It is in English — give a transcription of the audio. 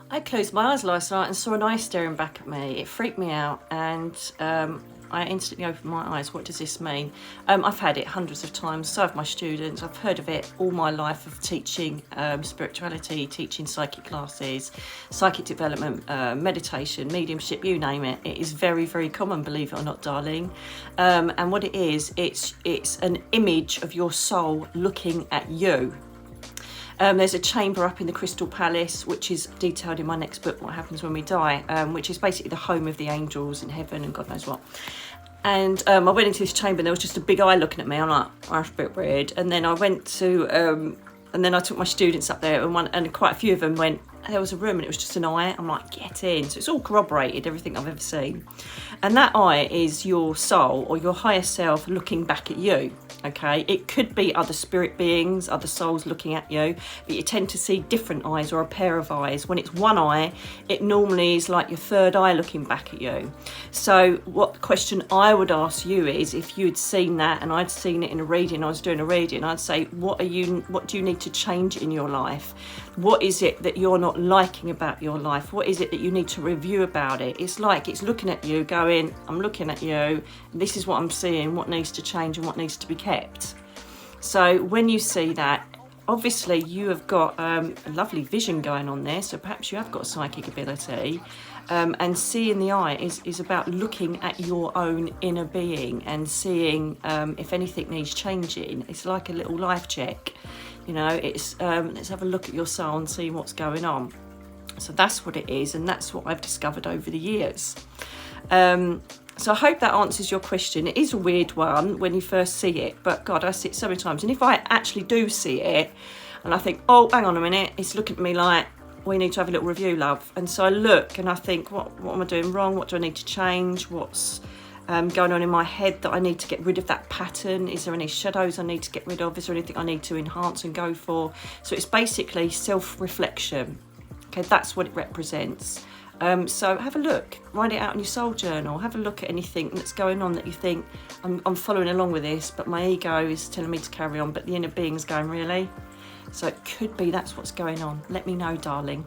I closed my eyes last night and saw an eye staring back at me. It freaked me out, and I instantly opened my eyes. What does this mean? I've had it hundreds of times, so have my students. I've heard of it all my life of teaching spirituality, teaching psychic classes, psychic development, meditation, mediumship, you name it. It is very, very common, believe it or not, darling. And what it is, it's an image of your soul looking at you. There's a chamber up in the Crystal Palace, which is detailed in my next book, What Happens When We Die, which is basically the home of the angels in heaven and God knows what. And I went into this chamber and there was just a big eye looking at me. I'm like, oh, that's a bit weird. And then I went to, and then I took my students up there, and quite a few of them went, there was a room and it was just an eye. I'm like, get in. So it's all corroborated, everything I've ever seen. And that eye is your soul or your higher self looking back at you. Okay, it could be other spirit beings, other souls looking at you, but you tend to see different eyes or a pair of eyes. When it's one eye, it normally is like your third eye looking back at you. So what the question I would ask you is, if you'd seen that and I'd seen it in a reading, I was doing a reading, I'd say, what do you need to change in your life? What is it that you're not liking about your life? What is it that you need to review about it? It's like it's looking at you going, I'm looking at you, this is what I'm seeing, what needs to change and what needs to be kept. So when you see that, obviously you have got a lovely vision going on there, so perhaps you have got a psychic ability. And seeing the eye is about looking at your own inner being and seeing if anything needs changing. It's like a little life check. You know, it's let's have a look at your soul and see what's going on. So that's what it is, and that's what I've discovered over the years. So I hope that answers your question. It is a weird one when you first see it, but God, I see it so many times. And if I actually do see it, and I think, oh, hang on a minute, it's looking at me like, we need to have a little review, love. And so I look and I think, what am I doing wrong? What do I need to change? What's going on in my head that I need to get rid of that pattern? Is there any shadows I need to get rid of? Is there anything I need to enhance and go for? So it's basically self-reflection. Okay, that's what it represents. So have a look, write it out in your soul journal, have a look at anything that's going on that you think, I'm following along with this, but my ego is telling me to carry on, but the inner being's going, really? So it could be that's what's going on. Let me know, darling.